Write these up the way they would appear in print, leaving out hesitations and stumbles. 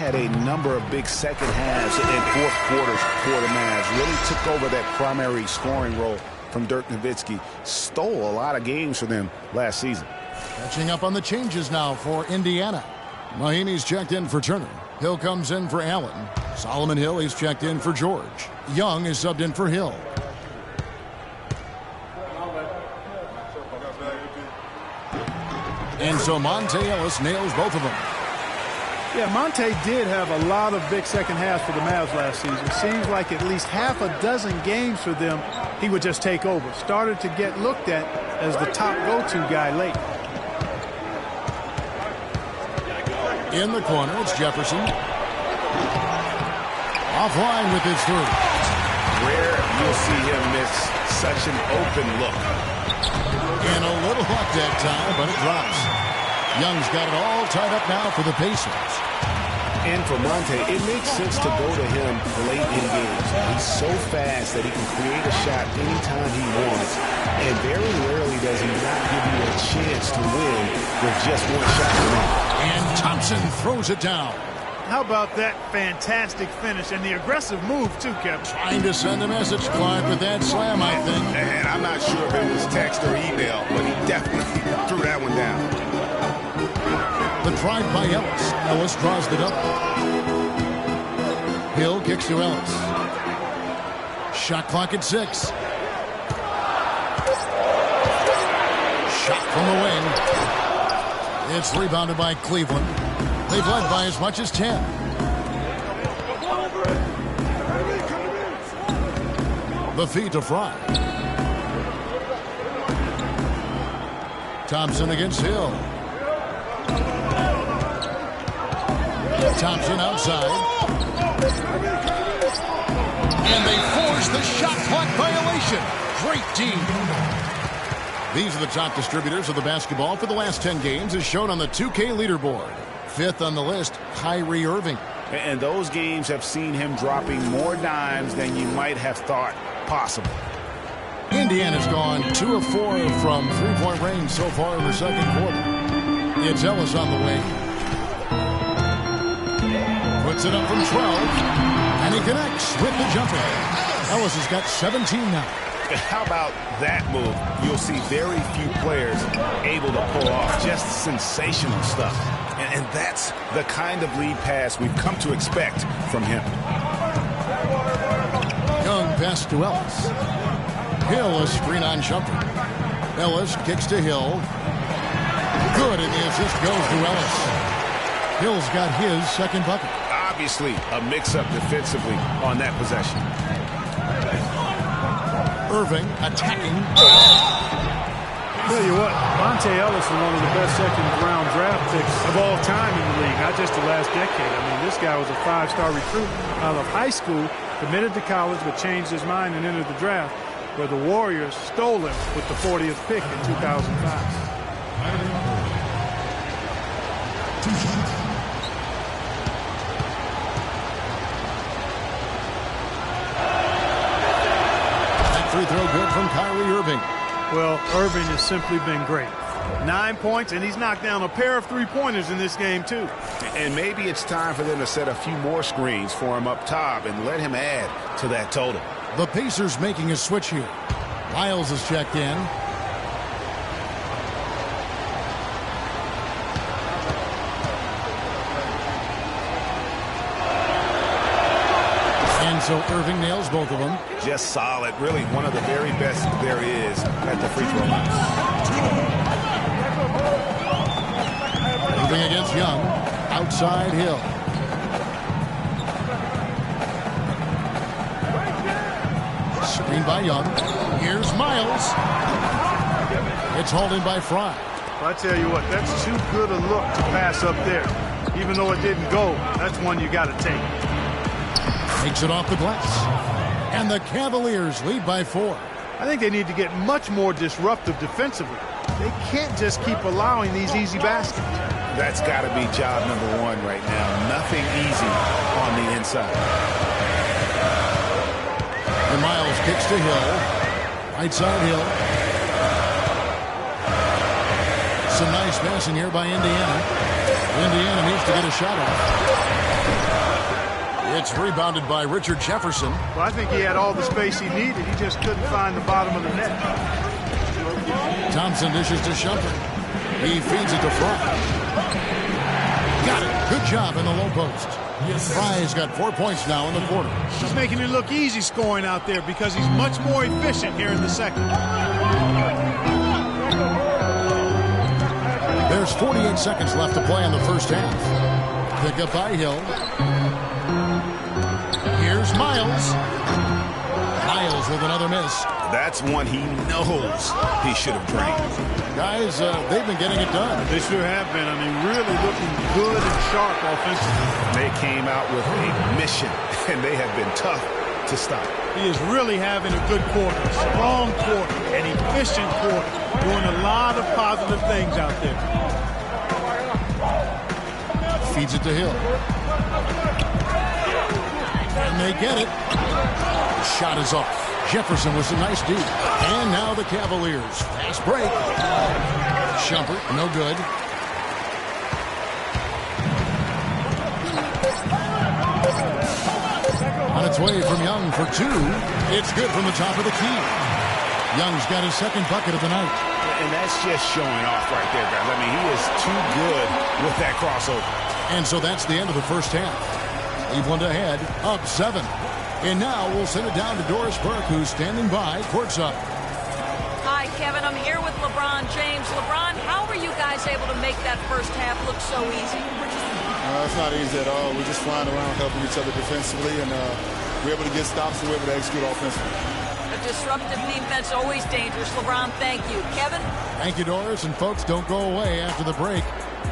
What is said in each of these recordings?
had a number of big second halves and fourth quarters for the Mavs. Really took over that primary scoring role from Dirk Nowitzki. Stole a lot of games for them last season. Catching up on the changes now for Indiana. Mahinmi's checked in for Turner. Hill comes in for Allen. Solomon Hill, he's checked in for George. Young is subbed in for Hill. And so Monte Ellis nails both of them. Yeah, Monte did have a lot of big second halves for the Mavs last season. Seems like at least half a dozen games for them, he would just take over. Started to get looked at as the top go-to guy late. In the corner, it's Jefferson. Offline with his three. Rare you'll see him miss such an open look. And a little luck that time, but it drops. Young's got it all tied up now for the Pacers. And for Monte, it makes sense to go to him late in games. He's so fast that he can create a shot anytime he wants. And very rarely does he not give you a chance to win with just one shot to make. And Thompson throws it down. How about that fantastic finish and the aggressive move, too, Kevin? Trying to send a message, Clark, with that slam, I think. And I'm not sure if it was text or email, but he definitely threw that one down. The drive by Ellis. Ellis draws the double. Hill kicks to Ellis. Shot clock at 6. Shot from the wing. It's rebounded by Cleveland. They've led by as much as 10. The feed to Fry. Thompson against Hill. Thompson outside. And they force the shot clock violation. Great team. These are the top distributors of the basketball for the last 10 games as shown on the 2K leaderboard. Fifth on the list, Kyrie Irving. And those games have seen him dropping more dimes than you might have thought possible. Indiana's gone 2 of 4 from three-point range so far in the second quarter. It's Ellis on the wing. Puts it up from 12. And he connects with the jumper. Ellis has got 17 now. How about that move? You'll see very few players able to pull off just sensational stuff. And that's the kind of lead pass we've come to expect from him. Young pass to Ellis. Hill, a screen on jumper. Ellis kicks to Hill. Good, and the assist goes to Ellis. Hill's got his second bucket. Obviously, a mix-up defensively on that possession. Irving attacking. Tell you what, Monte Ellis is one of the best second-round draft picks of all time in the league, not just the last decade. I mean, this guy was a 5-star recruit out of high school, committed to college, but changed his mind and entered the draft, where the Warriors stole him with the 40th pick in 2005. Free throw good from Kyrie Irving. Well, Irving has simply been great. 9 points, and he's knocked down a pair of three-pointers in this game, too. And maybe it's time for them to set a few more screens for him up top and let him add to that total. The Pacers making a switch here. Miles is checked in. So Irving nails both of them. Just solid. Really one of the very best there is at the free throw line. Irving against Young. Outside Hill. Screen by Young. Here's Miles. It's hauled in by Fry. Well, I tell you what, that's too good a look to pass up there. Even though it didn't go, that's one you got to take. Takes it off the glass. And the Cavaliers lead by 4. I think they need to get much more disruptive defensively. They can't just keep allowing these easy baskets. That's got to be job number 1 right now. Nothing easy on the inside. And Miles kicks to Hill. Right side Hill. Some nice passing here by Indiana. Indiana needs to get a shot off. It's rebounded by Richard Jefferson. Well, I think he had all the space he needed. He just couldn't find the bottom of the net. Thompson dishes to Shumpert. He feeds it to Fry. Got it. Good job in the low post. Fry's got 4 points now in the quarter. He's making it look easy scoring out there because he's much more efficient here in the second. There's 48 seconds left to play in the first half. Pick up by Hill. Here's Miles. Miles with another miss. That's one he knows he should have drained. Guys, they've been getting it done. They sure have been. I mean, really looking good and sharp offensively. They came out with a mission, and they have been tough to stop. He is really having a good quarter, strong quarter, an efficient quarter, doing a lot of positive things out there. Feeds it to Hill. And they get it. The shot is off. Jefferson with some nice D. And now the Cavaliers. Fast break. Shumpert, no good. On its way from Young for two. It's good from the top of the key. Young's got his second bucket of the night. And that's just showing off right there, guys. I mean, he is too good with that crossover. And so that's the end of the first half. Cleveland ahead, up 7. And now we'll send it down to Doris Burke, who's standing by courtside. Hi, Kevin. I'm here with LeBron James. LeBron, how were you guys able to make that first half look so easy? It's not easy at all. We're just flying around helping each other defensively, and we're able to get stops and we're able to execute offensively. A disruptive defense, always dangerous. LeBron, thank you. Kevin? Thank you, Doris. And folks, don't go away after the break.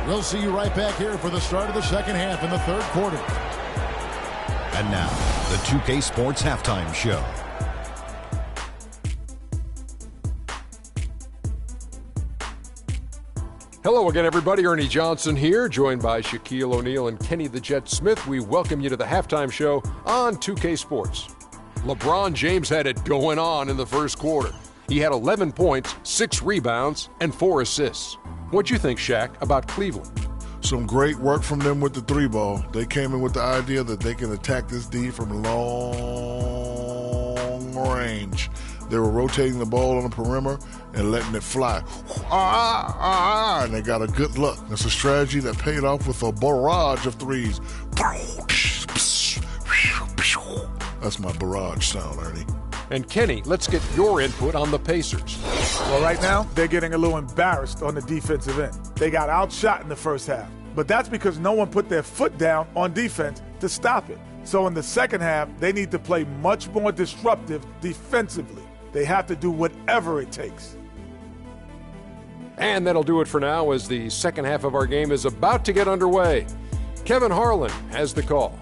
We'll see you right back here for the start of the second half in the third quarter. And now, the 2K Sports Halftime Show. Hello again, everybody. Ernie Johnson here, joined by Shaquille O'Neal and Kenny the Jet Smith. We welcome you to the halftime show on 2K Sports. LeBron James had it going on in the first quarter. He had 11 points, 6 rebounds, and 4 assists. What'd you think, Shaq, about Cleveland? Some great work from them with the 3-ball. They came in with the idea that they can attack this D from long range. They were rotating the ball on the perimeter and letting it fly. And they got a good look. It's a strategy that paid off with a barrage of threes. That's my barrage sound, Ernie. And Kenny, let's get your input on the Pacers. Well, right now, they're getting a little embarrassed on the defensive end. They got outshot in the first half. But that's because no one put their foot down on defense to stop it. So in the second half, they need to play much more disruptive defensively. They have to do whatever it takes. And that'll do it for now as the second half of our game is about to get underway. Kevin Harlan has the call.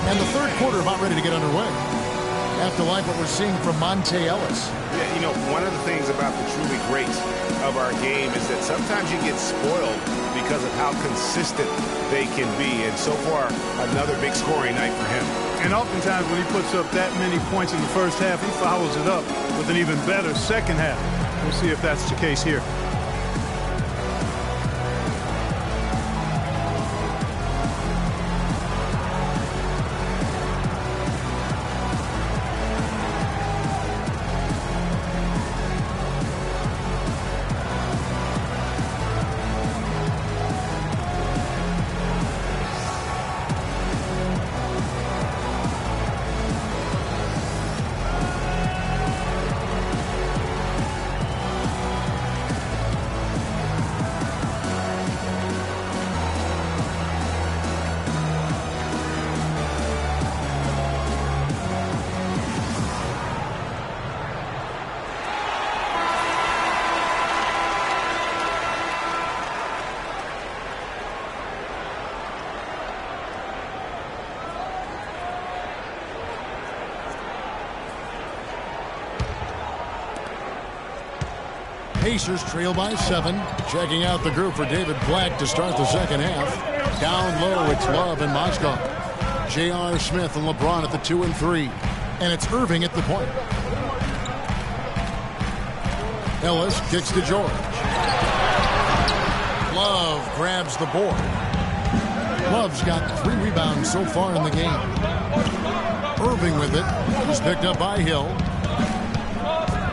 And the third quarter about ready to get underway. Have to like what we're seeing from Monte Ellis. Yeah, you know, one of the things about the truly greats of our game is that sometimes you get spoiled because of how consistent they can be. And so far, another big scoring night for him. And oftentimes when he puts up that many points in the first half, he follows it up with an even better second half. We'll see if that's the case here. Pacers trail by 7. Checking out the group for David Black to start the second half. Down low, it's Love and Mozgov. J.R. Smith and LeBron at the 2 and 3. And it's Irving at the point. Ellis kicks to George. Love grabs the board. Love's got 3 rebounds so far in the game. Irving with it. He's picked up by Hill.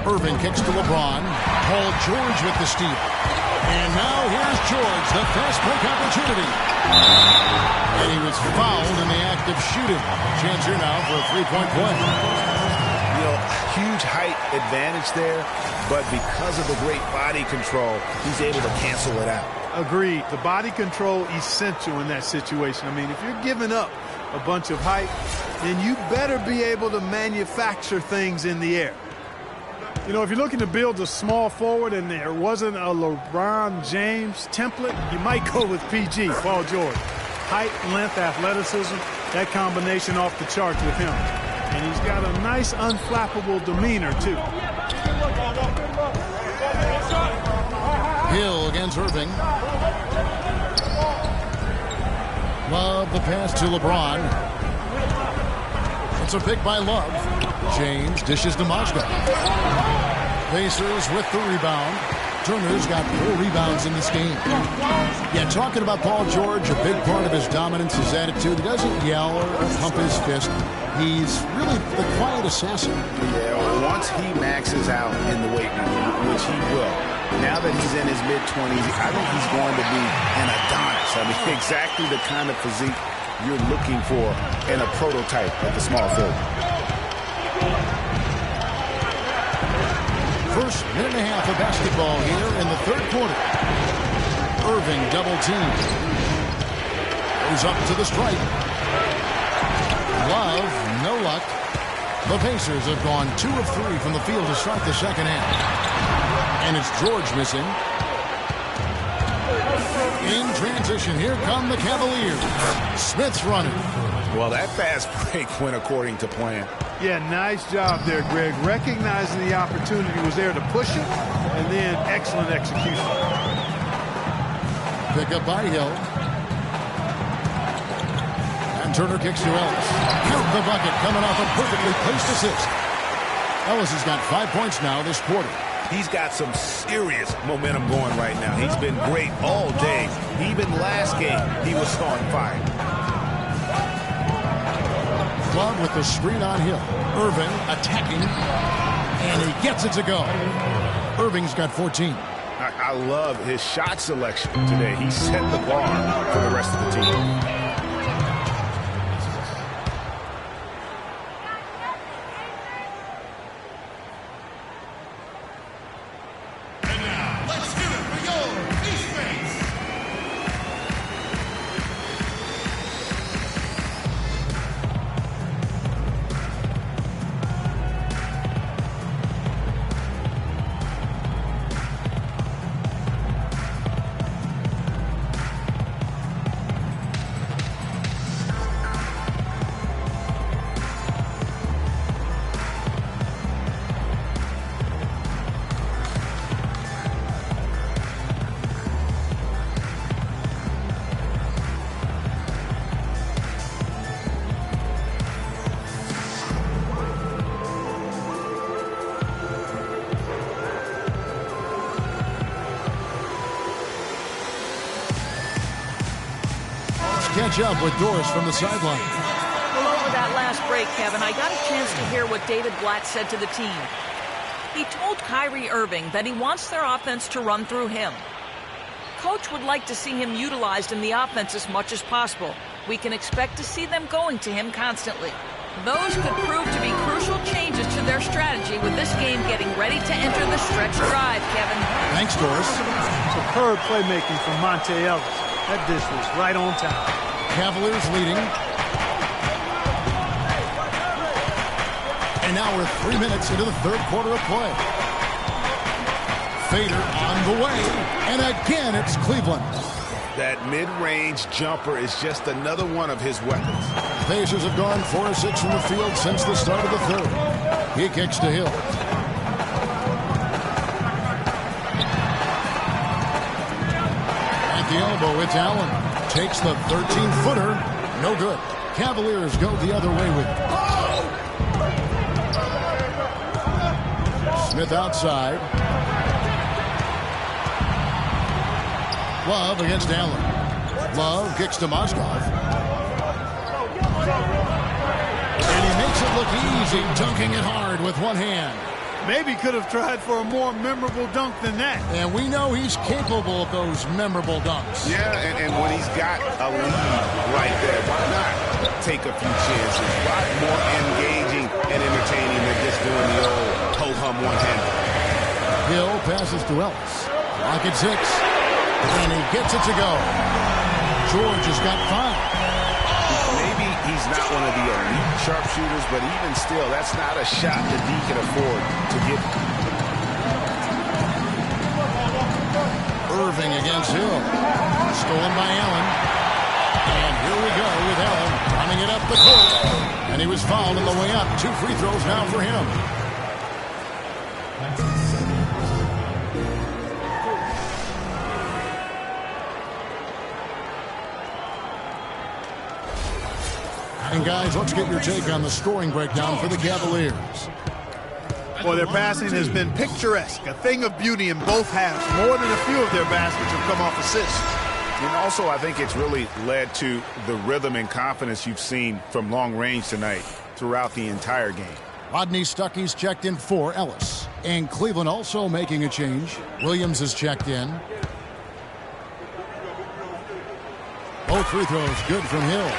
Irving kicks to LeBron. Paul George with the steal. And now here's George, the fast break opportunity. And he was fouled in the act of shooting. Chance here now for a 3-point play. You know, huge height advantage there, but because of the great body control, he's able to cancel it out. Agreed. The body control essential in that situation. I mean, if you're giving up a bunch of height, then you better be able to manufacture things in the air. You know, if you're looking to build a small forward and there wasn't a LeBron James template, you might go with PG, Paul George. Height, length, athleticism, that combination off the charts with him. And he's got a nice, unflappable demeanor, too. Hill against Irving. Love the pass to LeBron. It's a pick by Love. James dishes to Mazda. Pacers with the rebound. Turner's got 4 rebounds in this game. Yeah, talking about Paul George, a big part of his dominance, his attitude. He doesn't yell or pump his fist. He's really the quiet assassin. Yeah, once he maxes out in the weight room, which he will, now that he's in his mid-20s, I think he's going to be an Adonis. I mean, exactly the kind of physique you're looking for in a prototype at the small forward. First minute and a half of basketball here in the third quarter. Irving double team. Goes up to the stripe. Love, no luck. The Pacers have gone 2 of 3 from the field to start the second half. And it's George missing. In transition, here come the Cavaliers. Smith's running. Well, that fast break went according to plan. Yeah, nice job there, Greg. Recognizing the opportunity was there to push it, and then excellent execution. Pick up by Hill. And Turner kicks to Ellis. Count the bucket coming off a perfectly placed assist. Ellis has got 5 points now this quarter. He's got some serious momentum going right now. He's been great all day. Even last game, he was on fire. Love with the screen on Hill. Irving attacking. And he gets it to go. Irving's got 14. I love his shot selection today. He set the bar for the rest of the team. Catch up with Doris from the sideline. Well, over that last break, Kevin, I got a chance to hear what David Blatt said to the team. He told Kyrie Irving that he wants their offense to run through him. Coach would like to see him utilized in the offense as much as possible. We can expect to see them going to him constantly. Those could prove to be crucial changes to their strategy with this game getting ready to enter the stretch drive, Kevin. Thanks, Doris. Superb playmaking from Monte Ellis. That dish was right on time. Cavaliers leading. And now we're 3 minutes into the third quarter of play. Fader on the way. And again, it's Cleveland. That mid-range jumper is just another one of his weapons. Pacers have gone 4 of 6 from the field since the start of the third. He kicks to Hill. At the elbow, it's Allen. Takes the 13-footer. No good. Cavaliers go the other way with it. Smith outside. Love against Allen. Love kicks to Moskov. And he makes it look easy, dunking it hard with one hand. Maybe could have tried for a more memorable dunk than that. And we know he's capable of those memorable dunks. Yeah, and when he's got a lead right there, why not take a few chances? Why more engaging and entertaining than just doing the old ho-hum one-hander? Hill passes to Ellis. Clock at 6. And he gets it to go. George has got 5. Maybe he's not one of the elite sharpshooters, but even still, that's not a shot that he can afford to get. Irving against Hill. Stolen by Allen. And here we go with Allen running it up the court. And he was fouled on the way up. 2 free throws now for him. And guys, let's get your take on the scoring breakdown for the Cavaliers. Well, their passing has been picturesque, a thing of beauty in both halves. More than a few of their baskets have come off assists. And also, I think it's really led to the rhythm and confidence you've seen from long range tonight throughout the entire game. Rodney Stuckey's checked in for Ellis. And Cleveland also making a change. Williams is checked in. Both free throws good from Hill.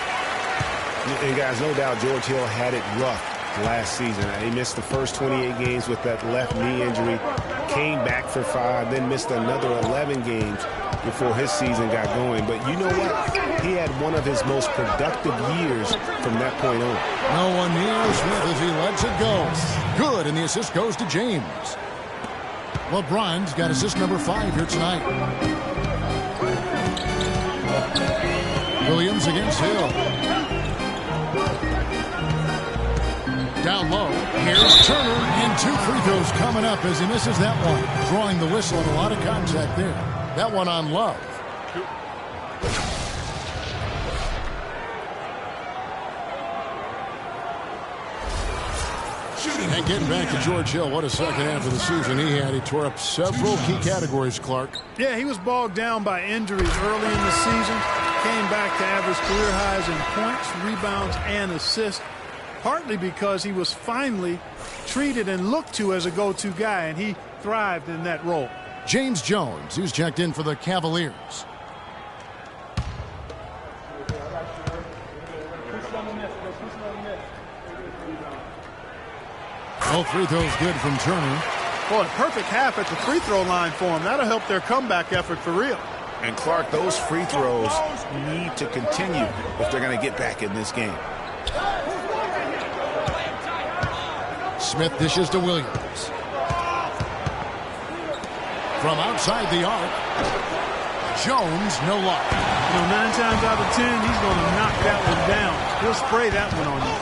And guys, no doubt George Hill had it rough last season. He missed the first 28 games with that left knee injury, came back for 5, then missed another 11 games before his season got going. But you know what? He had one of his most productive years from that point on. No one near Smith as he lets it go. Good, and the assist goes to James. LeBron's got assist number 5 here tonight. Williams against Hill. Down low, here's Turner, and 2 free throws coming up as he misses that one. Drawing the whistle and a lot of contact there. That one on Love. And getting back to George Hill, what a second half of the season he had. He tore up several key categories, Clark. Yeah, he was bogged down by injuries early in the season. Came back to average career highs in points, rebounds, and assists. Partly because he was finally treated and looked to as a go-to guy, and he thrived in that role. James Jones, who's checked in for the Cavaliers. Both free throws good from Turner. Boy, perfect half at the free throw line for him. That'll help their comeback effort for real. And Clark, those free throws need to continue if they're going to get back in this game. Smith dishes to Williams. From outside the arc, Jones, no luck. You know, 9 times out of 10, he's going to knock that one down. He'll spray that one on you.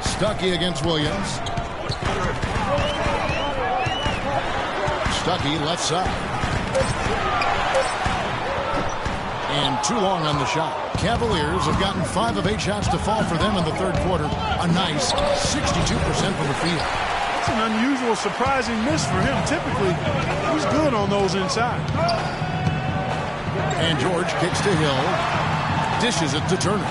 Stuckey against Williams. Stuckey left side. And too long on the shot. Cavaliers have gotten 5 of 8 shots to fall for them in the third quarter. A nice 62% from the field. It's an unusual, surprising miss for him. Typically, he's good on those inside. And George kicks to Hill. Dishes it to Turner.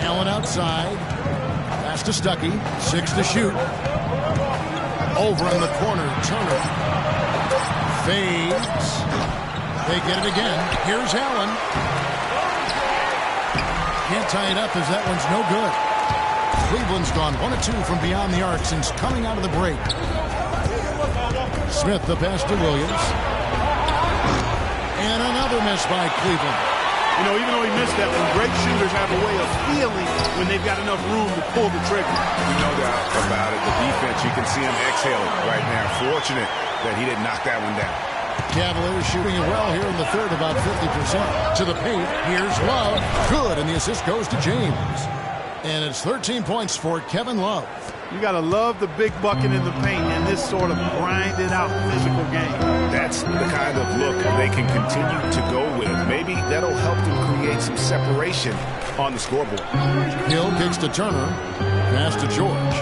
Allen outside. Pass to Stuckey. 6 to shoot. Over in the corner, Turner. Fades. They get it again. Here's Allen. Can't tie it up as that one's no good. Cleveland's gone 1 of 2 from beyond the arc since coming out of the break. Smith the pass to Williams. And another miss by Cleveland. You know, even though he missed that one, great shooters have a way of feeling when they've got enough room to pull the trigger. No doubt about it. The defense, you can see him exhaling right now. Fortunate that he didn't knock that one down. Cavaliers shooting it well here in the third, about 50%. To the paint, here's Love. Good, and the assist goes to James. And it's 13 points for Kevin Love. You got to love the big bucket in the paint in this sort of grinded-out physical game. That's the kind of look they can continue to go with. Maybe that'll help them create some separation on the scoreboard. Hill kicks to Turner. Pass to George.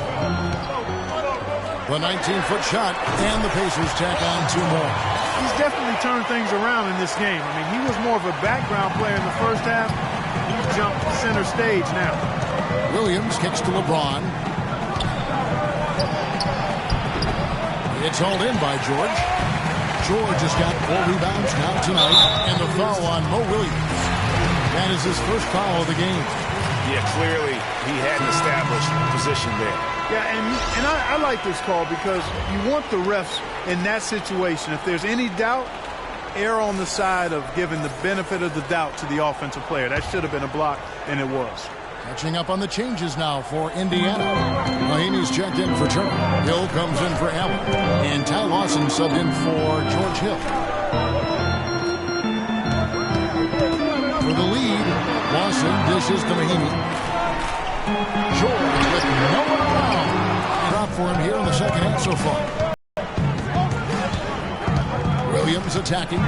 The 19-foot shot, and the Pacers tack on 2 more. He's definitely turned things around in this game. I mean, he was more of a background player in the first half. He's jumped center stage now. Williams kicks to LeBron. It's hauled in by George. George has got 4 rebounds now tonight, and the foul on Mo Williams. That is his first foul of the game. Yeah, clearly he had an established position there. Yeah, and I like this call because you want the refs in that situation. If there's any doubt, err on the side of giving the benefit of the doubt to the offensive player. That should have been a block, and it was. Catching up on the changes now for Indiana. Mahaney's checked in for Turner. Hill comes in for Allen. And Ty Lawson subbed in for George Hill. For the lead, Lawson dishes to Mahaney. George with no one around. Drop for him here in the second half so far. Williams attacking.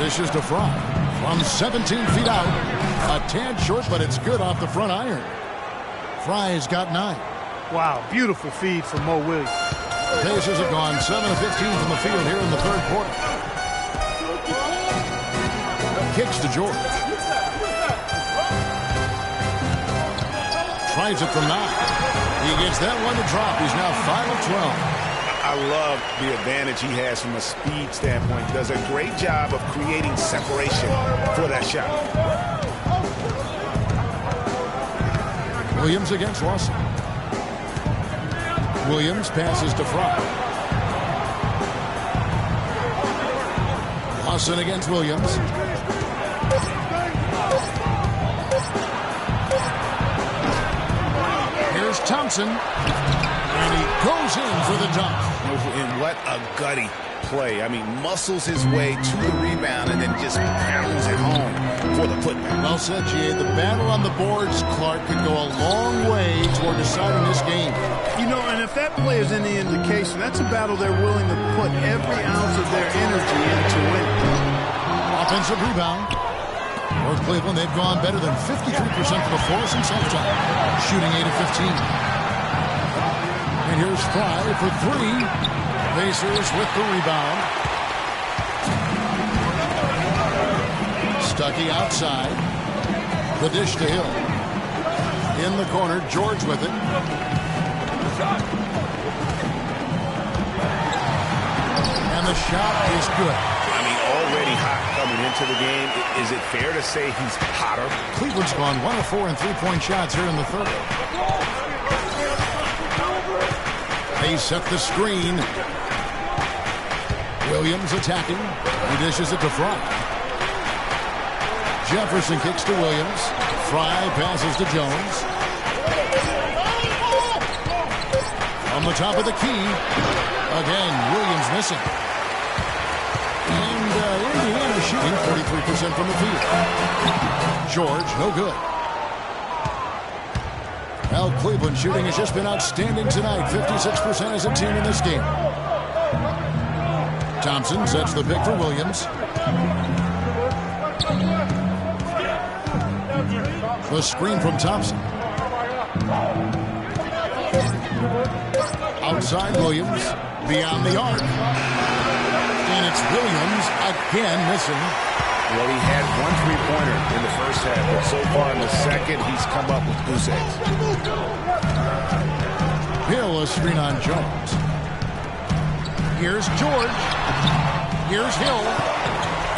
Dishes to Fry. From 17 feet out. A tad short, but it's good off the front iron. Fry's got 9. Wow, beautiful feed from Mo Williams. The Pacers have gone 7 of 15 from the field here in the third quarter. Kicks to George. Tries it from 9. He gets that one to drop. He's now 5 of 12. I love the advantage he has from a speed standpoint. Does a great job of creating separation for that shot. Williams against Lawson. Williams passes to Fry. Lawson against Williams. Here's Thompson. And he goes in for the dunk. And what a gutty play. I mean, muscles his way to the rebound and then just pounds it home for the putback. Well said, G.A. The battle on the boards, Clark, could go a long way toward deciding this game. You know, and if that play is any indication, that's a battle they're willing to put every ounce of their energy into win. Offensive rebound. For Cleveland, they've gone better than 53% for the floor since halftime, shooting 8 of 15. And here's Fry for 3. Pacers with the rebound. Stuckey outside. The dish to Hill. In the corner, George with it. And the shot is good. I mean, already hot coming into the game. Is it fair to say he's hotter? Cleveland's gone 1 of 4 in three-point shots here in the third. They set the screen. Williams attacking. He dishes it to Fry. Jefferson kicks to Williams. Fry passes to Jones. On the top of the key. Again, Williams missing. And Indiana shooting 43% from the field. George, no good. Well, Cleveland shooting has just been outstanding tonight. 56% as a team in this game. Thompson sets the pick for Williams. The screen from Thompson. Outside Williams. Beyond the arc. And it's Williams again missing. Well, he had 1 3-pointer in the first half, but so far in the second, he's come up with goose eggs. Hill, a screen on Jones. Here's George. Here's Hill.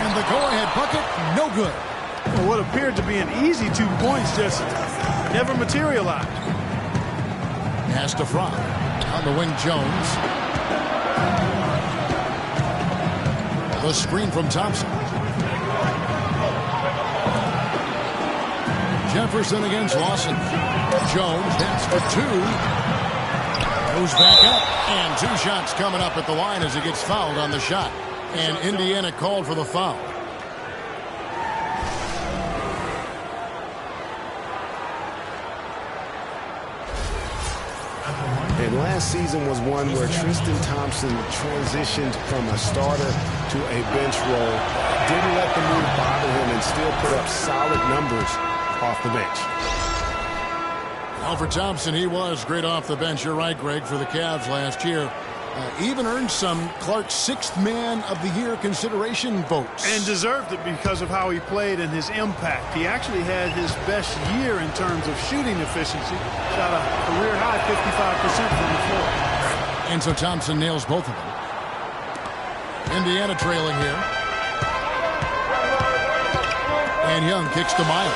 And the go-ahead bucket, no good. Well, what appeared to be an easy 2 points just never materialized. Pass to Fry. On the wing, Jones. The screen from Thompson. Jefferson against Lawson. Jones hits for 2. Goes back up. And 2 shots coming up at the line as he gets fouled on the shot. And Indiana called for the foul. And last season was one where Tristan Thompson transitioned from a starter to a bench role, didn't let the move bother him, and still put up solid numbers off the bench. Well, for Thompson, he was great off the bench. You're right, Greg, for the Cavs last year. Even earned some Clark's sixth man of the year consideration votes. And deserved it because of how he played and his impact. He actually had his best year in terms of shooting efficiency. Shot a career high 55% from the floor. And so Thompson nails both of them. Indiana trailing here. And Young kicks to Miles.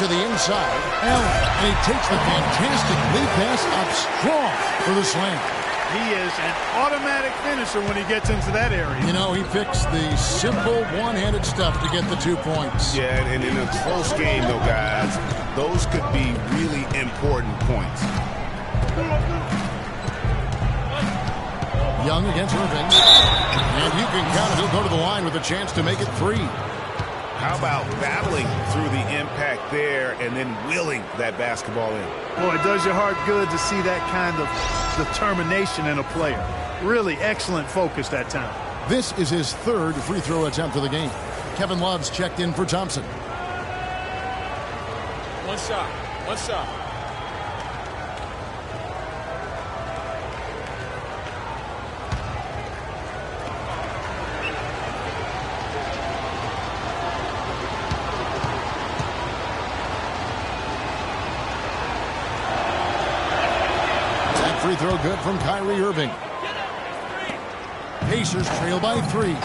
To the inside. Allen. And he takes the fantastic lead pass up strong for the slam. He is an automatic finisher when he gets into that area. You know, he picks the simple one-handed stuff to get the 2 points. Yeah, and in a close game, though, guys, those could be really important points. Young against Irving. And you can count it. He'll go to the line with a chance to make it 3. How about battling through the impact there and then willing that basketball in? Boy, it does your heart good to see that kind of determination in a player. Really excellent focus that time. This is his third free throw attempt of the game. Kevin Love's checked in for Thompson. One shot. Free throw good from Kyrie Irving. Pacers trail by 3.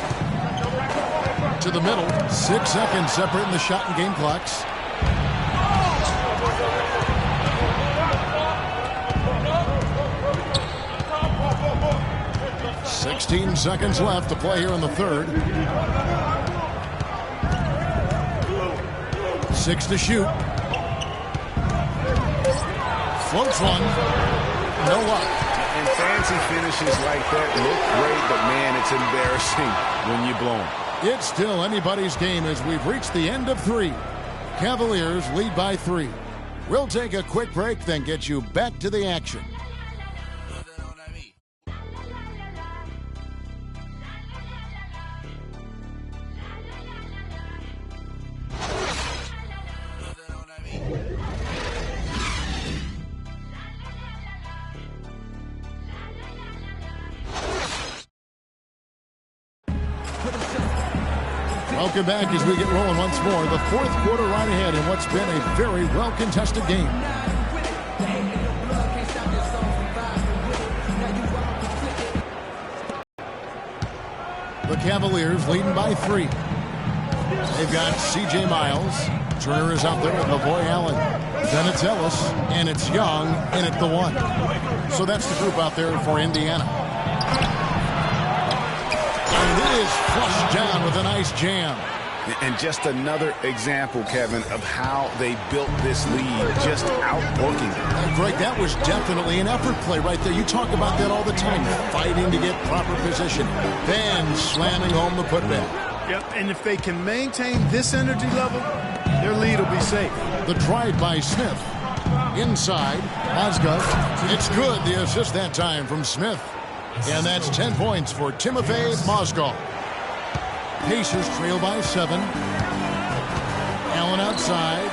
To the middle. 6 seconds separating the shot and game clocks. "16 seconds left to play here in the third. 6 to shoot. Floats one. No luck. And fancy finishes like that look great, but man, it's embarrassing when you blow them. It's still anybody's game as we've reached the end of 3. Cavaliers lead by 3. We'll take a quick break, then get you back to the action. Welcome back as we get rolling once more. The fourth quarter right ahead in what's been a very well-contested game. The Cavaliers leading by 3. They've got C.J. Miles. Turner is out there with Lavoy Allen. Then it's Ellis, and it's Young in at the 1. So that's the group out there for Indiana. And it is flushed down with a nice jam. And just another example, Kevin, of how they built this lead, just outworking it. Greg, that was definitely an effort play right there. You talk about that all the time, fighting to get proper position, then slamming home the putback. Yep, and if they can maintain this energy level, their lead will be safe. The drive by Smith. Inside, Mozgov. It's good, the assist that time from Smith. And that's 10 points for Timofey Mozgov. Pacers trail by 7. Allen outside.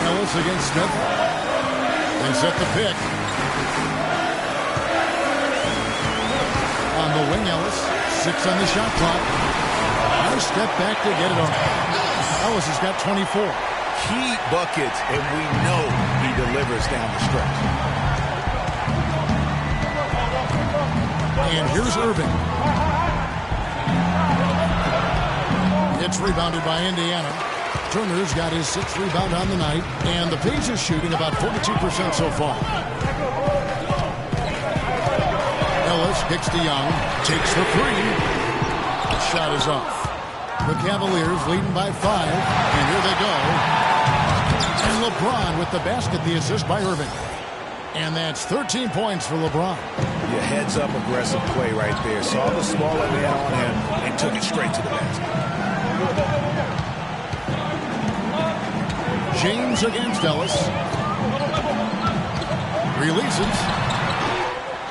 Ellis against Smith. They set the pick. On the wing, Ellis. 6 on the shot clock. Nice step back to get it on. Ellis has got 24. Key buckets, and we know he delivers down the stretch. And here's Irving. It's rebounded by Indiana. Turner's got his 6th rebound on the night. And the Pacers shooting about 42% so far. Ellis kicks to Young. Takes the 3. The shot is off. The Cavaliers leading by 5. And here they go. And LeBron with the basket, the assist by Irving. And that's 13 points for LeBron. Your heads-up aggressive play right there. Saw the smaller man on him and took it straight to the basket. James against Ellis. Releases.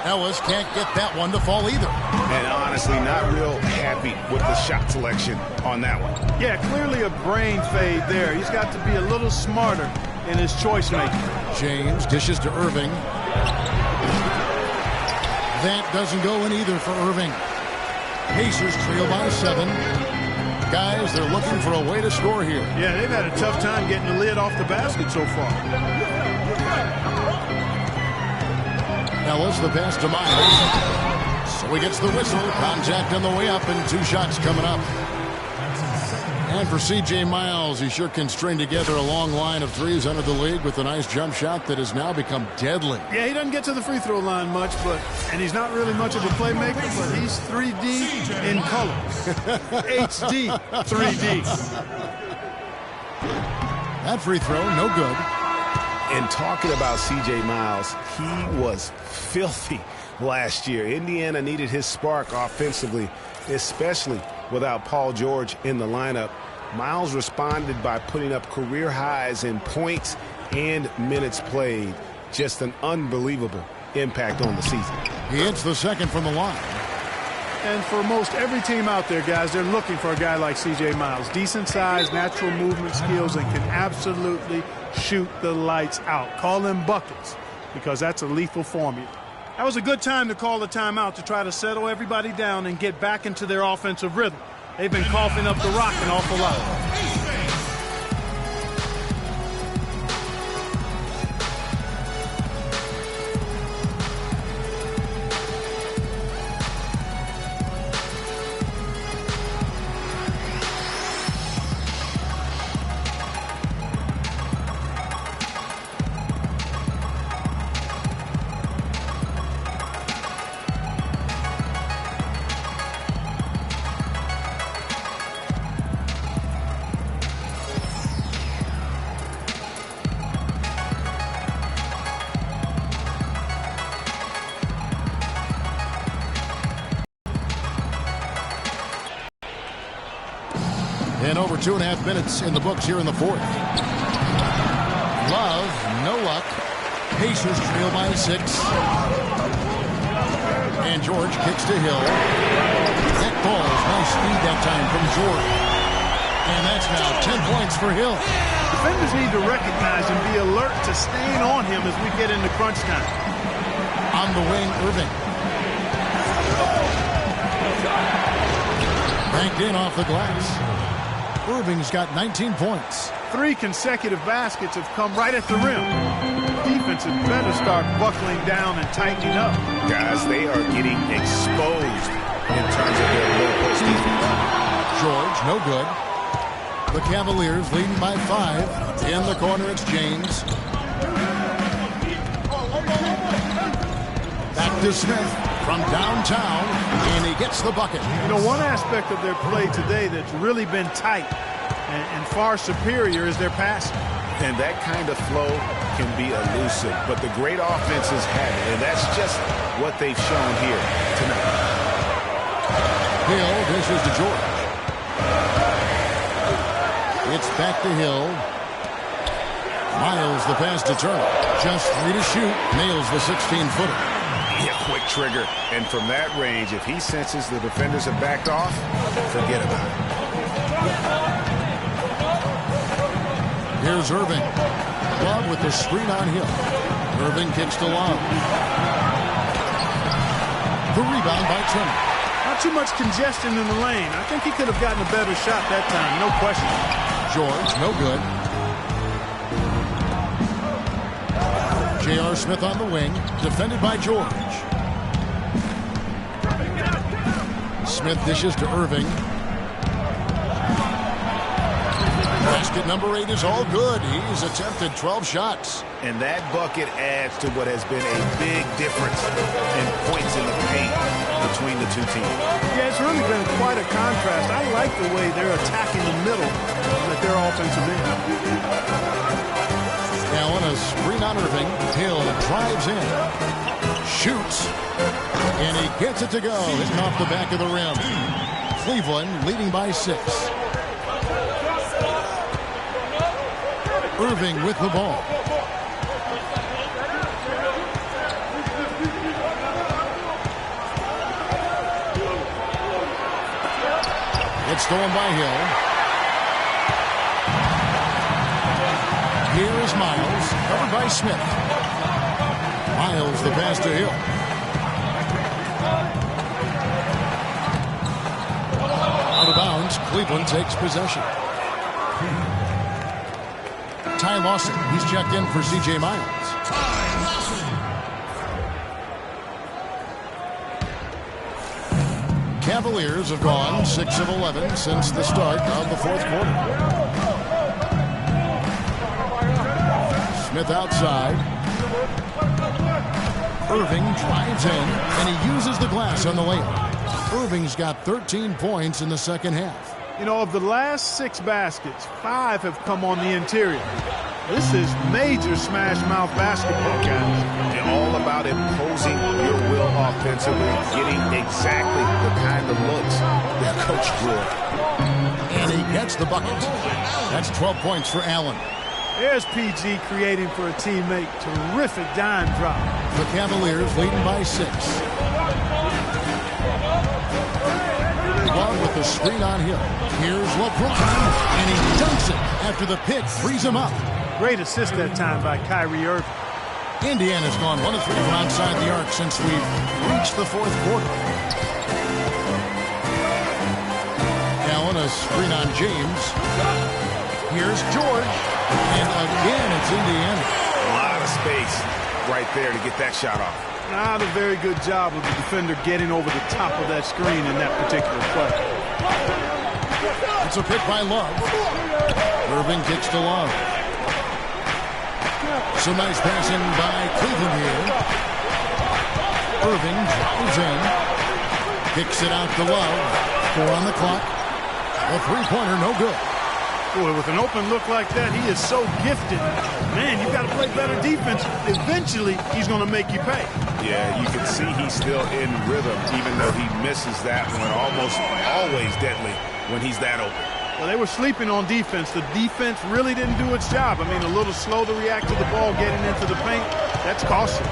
Ellis can't get that one to fall either. And honestly, not real happy with the shot selection on that one. Yeah, clearly a brain fade there. He's got to be a little smarter in his choice making. James dishes to Irving. That doesn't go in either for Irving. Pacers trail by 7. Guys, they're looking for a way to score here. Yeah, they've had a tough time getting the lid off the basket so far. Ellis, the pass to Miles. So he gets the whistle. Contact on the way up and 2 shots coming up. And for C.J. Miles, he sure can string together a long line of threes under the league with a nice jump shot that has now become deadly. Yeah, he doesn't get to the free throw line much, and he's not really much of a playmaker, but he's 3D in color. HD 3D. That free throw, no good. And talking about C.J. Miles, he was filthy last year. Indiana needed his spark offensively, especially without Paul George in the lineup. Miles responded by putting up career highs in points and minutes played. Just an unbelievable impact on the season. He hits the second from the line. And for most every team out there, guys, they're looking for a guy like C.J. Miles. Decent size, natural movement skills, and can absolutely shoot the lights out. Call them buckets, because that's a lethal formula. That was a good time to call the timeout to try to settle everybody down and get back into their offensive rhythm. They've been coughing up the rock an awful lot. And over 2.5 minutes in the books here in the fourth. Love, no luck. Pacers trail by 6. And George kicks to Hill. That ball is nice speed that time from George. And that's now 10 points for Hill. Defenders need to recognize and be alert to staying on him as we get into crunch time. On the wing, Irving. Banked in off the glass. Irving's got 19 points. 3 consecutive baskets have come right at the rim. Defense had better start buckling down and tightening up. Guys, they are getting exposed in terms of their low post defense. George, no good. The Cavaliers leading by 5. In the corner, it's James. Back to Smith from downtown, and he gets the bucket. You know, one aspect of their play today that's really been tight and far superior is their passing. And that kind of flow can be elusive, but the great offenses have it, and that's just what they've shown here tonight. Hill dishes to George. It's back to Hill. Miles the pass to Turner. Just 3 to shoot. Nails the 16-footer. Yeah, quick trigger. And from that range, if he senses the defenders have backed off, forget about it. Here's Irving. Love with the screen on Hill. Irving kicks to Love. The rebound by Turner. Not too much congestion in the lane. I think he could have gotten a better shot that time, no question. George, no good. J.R. Smith on the wing, defended by George. Smith dishes to Irving. Basket number 8 is all good. He's attempted 12 shots. And that bucket adds to what has been a big difference in points in the paint between the two teams. Yeah, it's really been quite a contrast. I like the way they're attacking the middle at their offensive end. Now on a screen on Irving, Hill drives in, shoots, and he gets it to go. Hitting off the back of the rim. Cleveland leading by 6. Irving with the ball. It's stolen by Hill. Here is Miles, covered by Smith. Miles, the pass to Hill. Out of bounds, Cleveland takes possession. Ty Lawson, he's checked in for C.J. Miles. Cavaliers have gone 6 of 11 since the start of the fourth quarter. Smith outside. Irving drives in, and he uses the glass on the layup. Irving's got 13 points in the second half. You know, of the last 6 baskets, 5 have come on the interior. This is major smash-mouth basketball, guys. And all about imposing your will offensively, getting exactly the kind of looks that Coach drew. And he gets the bucket. That's 12 points for Allen. There's PG creating for a teammate. Terrific dime drop. The Cavaliers leading by 6. Love with the screen on Hill. Here's LeBron, and he dunks it after the pick frees him up. Great assist that time by Kyrie Irving. Indiana's gone 1 of 3 from outside the arc since we've reached the fourth quarter. Allen, a screen on James. Here's George, and again it's Indiana. A lot of space right there to get that shot off. Not a very good job of the defender getting over the top of that screen in that particular play. It's a pick by Love. Irving kicks to Love. Some nice passing by Cleveland here. Irving drives in. Kicks it out to Love. 4 on the clock. A three-pointer, no good. Boy, with an open look like that, he is so gifted. Man, you got to play better defense. Eventually, he's going to make you pay. Yeah, you can see he's still in rhythm, even though he misses that one almost always deadly when he's that open. Well, they were sleeping on defense. The defense really didn't do its job. I mean, a little slow to react to the ball getting into the paint. That's costly.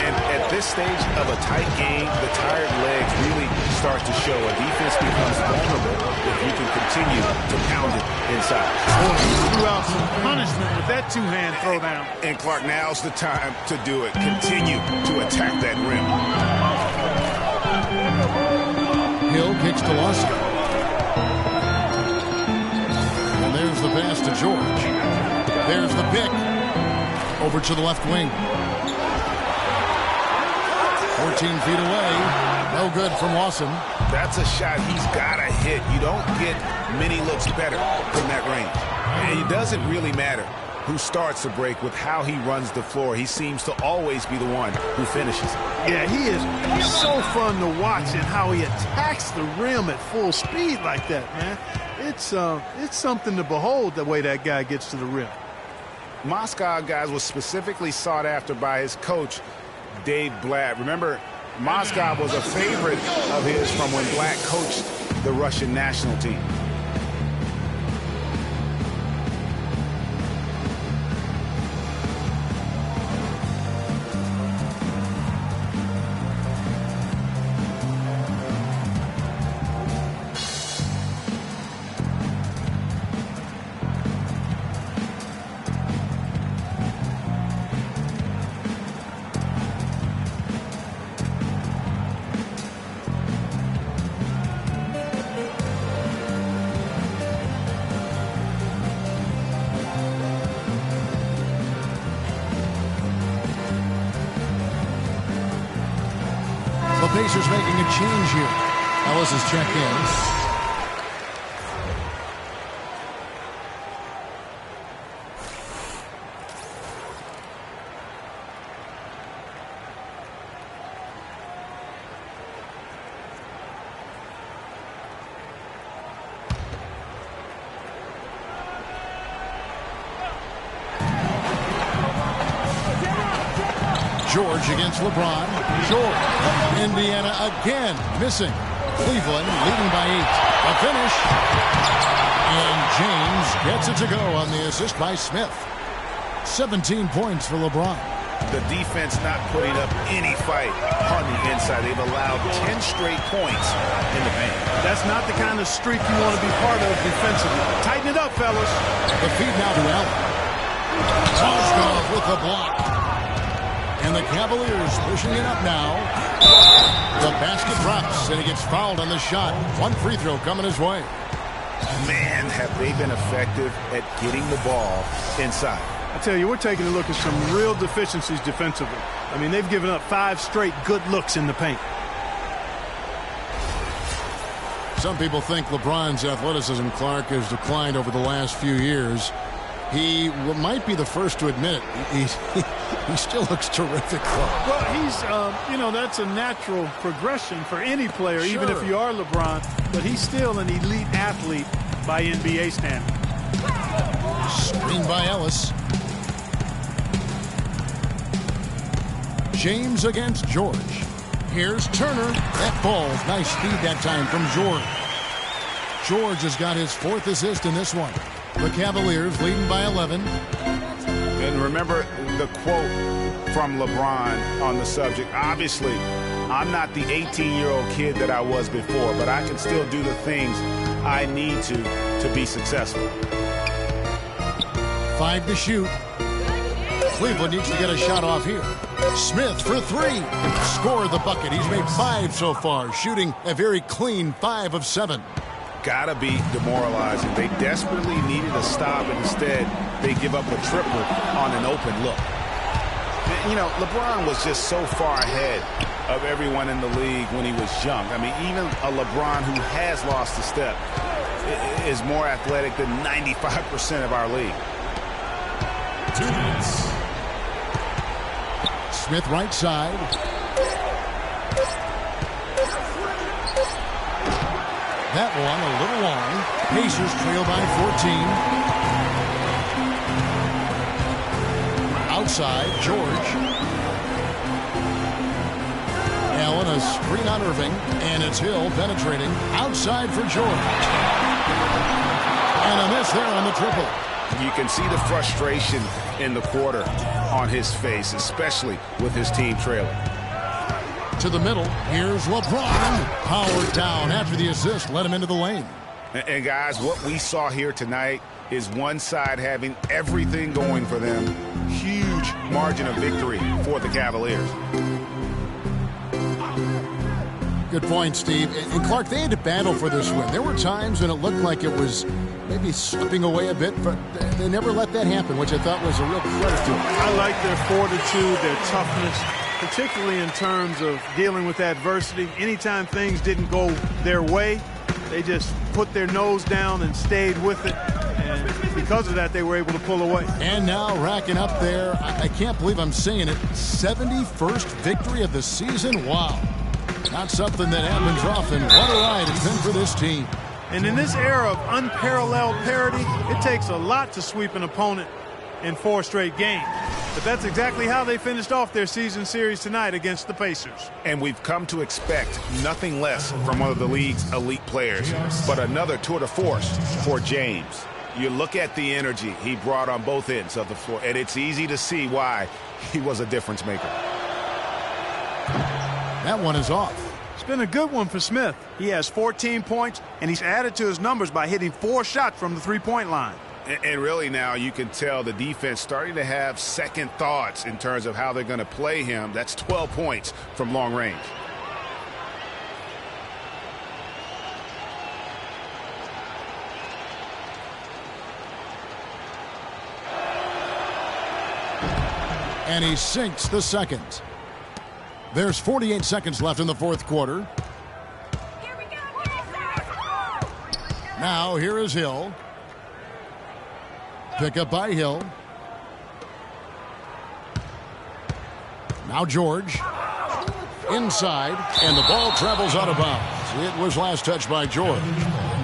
And at this stage of a tight game, the tired legs really start to show. A defense becomes vulnerable if you can continue to pound it inside. Boy, he threw out some punishment with that two-hand throwdown. And Clark, now's the time to do it. Continue to attack that rim. Hill kicks to Lawson. And there's the pass to George. There's the pick. Over to the left wing. 14 feet away. No good from Lawson. That's a shot he's got to hit. You don't get many looks better from that range. And it doesn't really matter who starts the break with how he runs the floor. He seems to always be the one who finishes. Yeah, he's so fun to watch and how he attacks the rim at full speed like that, man. It's something to behold the way that guy gets to the rim. Moscow, guys, was specifically sought after by his coach, Dave Blatt. Remember, Moscow was a favorite of his from when Blatt coached the Russian national team. The Pacers making a change here. Ellis is checked in. George against LeBron. George. Indiana again missing. Cleveland leading by 8. A finish. And James gets it to go on the assist by Smith. 17 points for LeBron. the defense not putting up any fight on the inside. They've allowed 10 straight points in the paint. That's not the kind of streak you want to be part of defensively. Tighten it up, fellas. The feed now to Allen. Toskov with the block. And the Cavaliers pushing it up now. The basket drops, and he gets fouled on the shot. One free throw coming his way. Man, have they been effective at getting the ball inside. I tell you, we're taking a look at some real deficiencies defensively. I mean, they've given up 5 straight good looks in the paint. Some people think LeBron's athleticism, Clark, has declined over the last few years. He might be the first to admit it. He still looks terrific, though. Well, he's, that's a natural progression for any player, Sure. even if you are LeBron. But he's still an elite athlete by NBA standards. Screen by Ellis. James against George. Here's Turner. That ball, nice speed that time from George. George has got his 4th assist in this one. The Cavaliers leading by 11. And remember the quote from LeBron on the subject. Obviously, I'm not the 18-year-old kid that I was before, but I can still do the things I need to be successful. 5 to shoot. Cleveland needs to get a shot off here. Smith for 3. Scored the bucket. He's made 5 so far, shooting a very clean 5 of 7. Gotta be demoralizing. They desperately needed a stop, and instead they give up a triple on an open look. You know, LeBron was just so far ahead of everyone in the league when he was young. I mean, even a LeBron who has lost a step is more athletic than 95% of our league. 2 minutes. Smith right side. That one a little long. Pacers trail by 14. Outside, George. Allen, a screen on Irving, and it's Hill penetrating. Outside for George. And a miss there on the triple. You can see the frustration in the quarter on his face, especially with his team trailing. To the middle, here's LeBron. Powered down after the assist, led him into the lane. And guys, what we saw here tonight is one side having everything going for them. Huge margin of victory for the Cavaliers. Good point, Steve. And Clark, they had to battle for this win. There were times when it looked like it was maybe slipping away a bit, but they never let that happen, which I thought was a real credit to them. I like their fortitude, their toughness, particularly in terms of dealing with adversity. Anytime things didn't go their way, they just put their nose down and stayed with it. And because of that, they were able to pull away. And now racking up there, I can't believe I'm saying it, 71st victory of the season. Wow. Not something that happens often. What a ride it's been for this team. And in this era of unparalleled parity, it takes a lot to sweep an opponent in 4 straight games. But that's exactly how they finished off their season series tonight against the Pacers. And we've come to expect nothing less from one of the league's elite players, but another tour de force for James. You look at the energy he brought on both ends of the floor, and it's easy to see why he was a difference maker. That one is off. It's been a good one for Smith. He has 14 points, and he's added to his numbers by hitting 4 shots from the three-point line. And really now you can tell the defense starting to have second thoughts in terms of how they're going to play him. That's 12 points from long range. And he sinks the second. There's 48 seconds left in the 4th quarter. Now here is Hill. Pick up by Hill. Now George. Inside, and the ball travels out of bounds. It was last touched by George.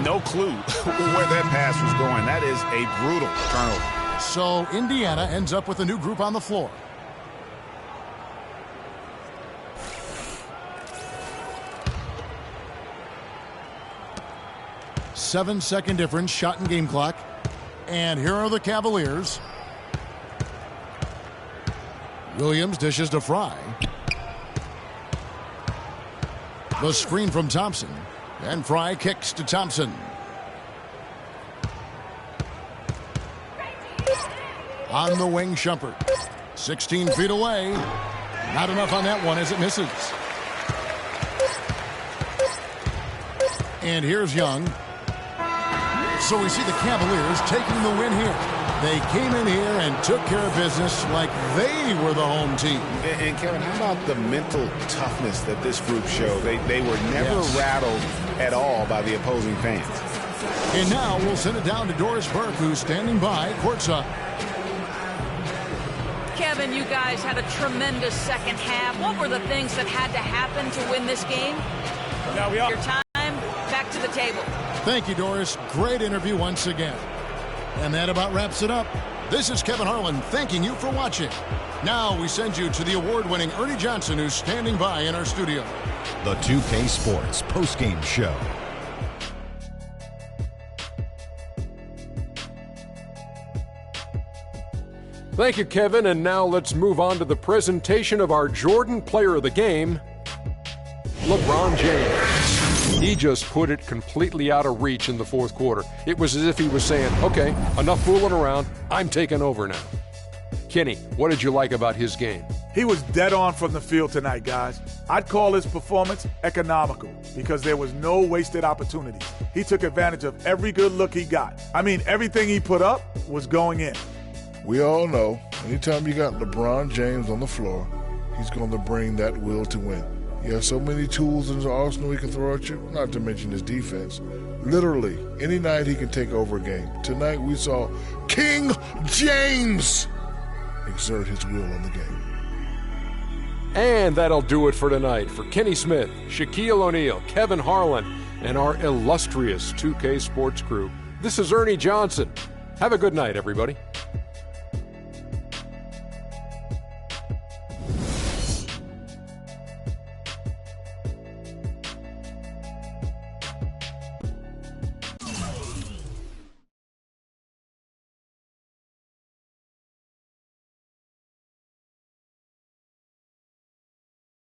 No clue where that pass was going. That is a brutal turnover. So Indiana ends up with a new group on the floor. Seven-second difference, shot and game clock. And here are the Cavaliers. Williams dishes to Fry. The screen from Thompson. And Fry kicks to Thompson. On the wing, Shumpert. 16 feet away. Not enough on that one as it misses. And here's Young. So we see the Cavaliers taking the win here. They came in here and took care of business like they were the home team. And Kevin, how about the mental toughness that this group showed? They were never rattled at all by the opposing fans. And now we'll send it down to Doris Burke, who's standing by courtside. Kevin, you guys had a tremendous second half. What were the things that had to happen to win this game? Now we are. Your time, back to the table. Thank you, Doris. Great interview once again. And that about wraps it up. This is Kevin Harlan thanking you for watching. Now we send you to the award-winning Ernie Johnson, who's standing by in our studio. The 2K Sports postgame show. Thank you, Kevin. And now let's move on to the presentation of our Jordan Player of the Game, LeBron James. He just put it completely out of reach in the fourth quarter. It was as if he was saying, okay, enough fooling around. I'm taking over now. Kenny, what did you like about his game? He was dead on from the field tonight, guys. I'd call his performance economical because there was no wasted opportunity. He took advantage of every good look he got. I mean, everything he put up was going in. We all know anytime you got LeBron James on the floor, he's going to bring that will to win. He has so many tools in his arsenal he can throw at you, not to mention his defense. Literally, any night he can take over a game. Tonight we saw King James exert his will on the game. And that'll do it for tonight. For Kenny Smith, Shaquille O'Neal, Kevin Harlan, and our illustrious 2K Sports crew, this is Ernie Johnson. Have a good night, everybody.